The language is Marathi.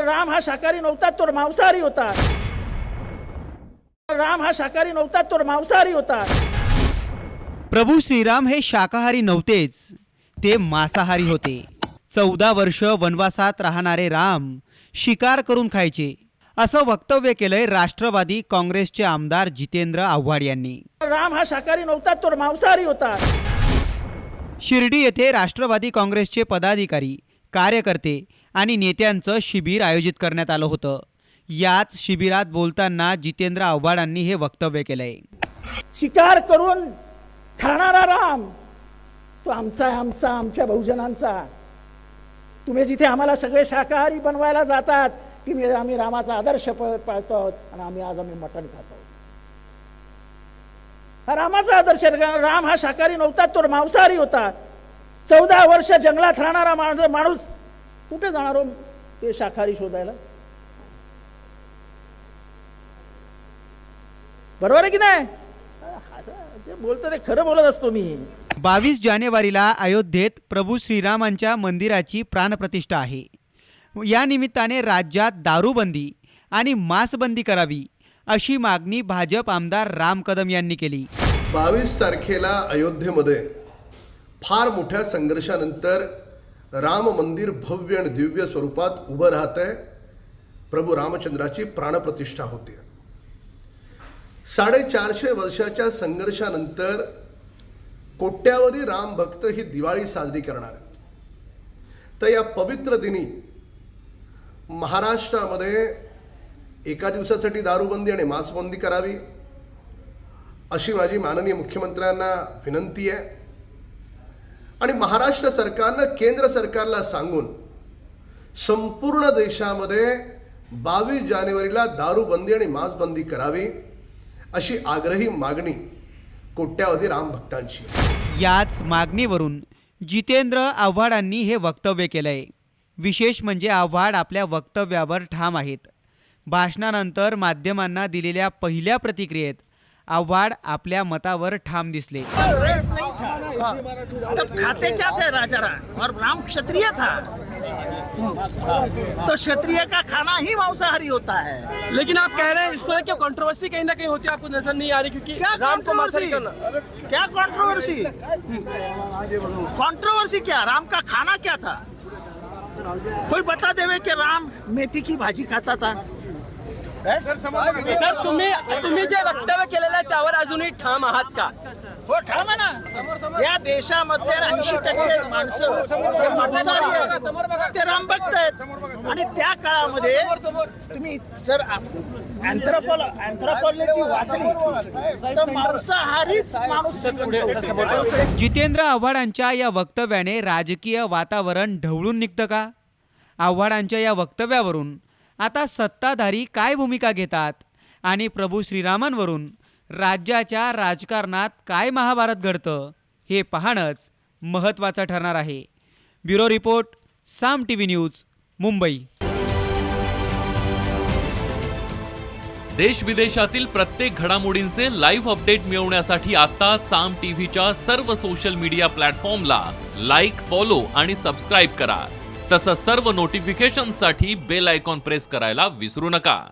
राम हा शाकाहारी नव्हता, तो मांसाहारी होता. राम हा शाकाहारी नव्हता, तो मांसाहारी होता. प्रभू श्रीराम हे शाकाहारी नव्हतेच, ते मांसाहारी होते. 14 वर्ष वनवासात राहणारे राम शिकार करून खायचे, असं वक्तव्य केलंय राष्ट्रवादी काँग्रेसचे आमदार जितेंद्र आव्हाड यांनी. राम हा शाकाहारी नव्हता, तो मांसाहारी होता. शिर्डी येथे राष्ट्रवादी काँग्रेसचे पदाधिकारी, कार्यकर्ते आणि नेत्यांचं शिबिर आयोजित करण्यात आलं होतं. याच शिबिरात बोलताना जितेंद्र आव्हाडांनी हे वक्तव्य केलंय. शिकार करून खाणारा राम तो आमच्या बहुजनांचा. तुम्ही जिथे आम्हाला सगळे शाकाहारी बनवायला जातात, की आम्ही रामाचा आदर्श पाळतो आणि आम्ही मटण खातो. हा रामाचा आदर्श. राम हा शाकाहारी नव्हता, तो मांसाहारी होता. 14 वर्ष जंगलात राहणारा माणूस कुठे जाणार हो ते शाकाहारी शोधायला? बरोबर आहे की नाही? जे बोलतो ते खरं बोलत असतो मी. 22 जानेवारीला अयोध्येत प्रभू श्रीरामांच्या मंदिराची प्राणप्रतिष्ठा आहे. या निमित्ताने राज्यात दारूबंदी आणि मांसबंदी करावी, अशी मागणी भाजप आमदार राम कदम यांनी केली. 22 तारखेला अयोध्येमध्ये फार मोठ्या संघर्षानंतर राम मंदिर भव्य आणि दिव्य स्वरूपात उभं राहत आहे. प्रभू रामचंद्राची प्राणप्रतिष्ठा होते. 450 वर्षाच्या संघर्षानंतर कोट्यावधी राम भक्त ही दिवाळी साजरी करणार आहेत. तर या पवित्र दिनी महाराष्ट्रामध्ये एका दिवसासाठी दारूबंदी आणि मांसबंदी करावी, अशी माझी माननीय मुख्यमंत्र्यांना विनंती आहे. आणि महाराष्ट्र सरकारनं केंद्र सरकारला सांगून संपूर्ण देशामध्ये 22 जानेवारीला दारूबंदी आणि मांसबंदी करावी, अशी आग्रही मागणी कोट्यावधी राम भक्तांची. याच मागणीवरून जितेंद्र आव्हाडांनी हे वक्तव्य केलंय. विशेष म्हणजे आव्हाड आपल्या वक्तव्यावर ठाम आहेत. भाषणानंतर माध्यमांना दिलेल्या पहिल्या प्रतिक्रियेत आव्हाड आपल्या मतावर ठाम दिसले. खाते क्या थे राजा राम, और राम क्षत्रिय था, तो क्षत्रिय का खाना ही मांसाहारी होता है. लेकिन आप कह रहे हैं इसको लेकर कंट्रोवर्सी कहीं ना कहीं होती है, आपको नजर नहीं आ रही? क्योंकि राम को मांसाहारी करना, क्या कंट्रोवर्सी? कंट्रोवर्सी क्या? राम का खाना क्या था? कोई बता देवे कि राम मेथी की भाजी खाता था? सर तुम्ही जे वक्तव्य केलेलं आहे त्यावर अजूनही ठाम आहात का? हो, ठाम आहे ना. या देशामध्ये 80% माणसं ते राम भक्त आहेत. आणि त्या काळामध्ये तुम्ही जर अँथ्रोपॉलॉजी वाचली तर मांसाहारीच माणूस. जितेंद्र आव्हाडांच्या या वक्तव्याने राजकीय वातावरण ढवळून निघतं का? आव्हाडांच्या या वक्तव्यावरून आता सत्ताधारी काय भूमिका घेतात आणि प्रभू श्रीरामांवरून राज्याच्या राजकारणात काय महाभारत घडतं, हे पाहणंच महत्त्वाचं ठरणार आहे. ब्युरो रिपोर्ट, साम टीव्ही न्यूज, मुंबई. देश विदेशातील प्रत्येक घडामोडींचे लाईव्ह अपडेट मिळवण्यासाठी आता साम टीव्हीच्या सर्व सोशल मीडिया प्लॅटफॉर्मला लाईक, फॉलो आणि सबस्क्राईब करा. तसंच सर्व नोटिफिकेशनसाठी बेल आयकॉन प्रेस करायला विसरू नका.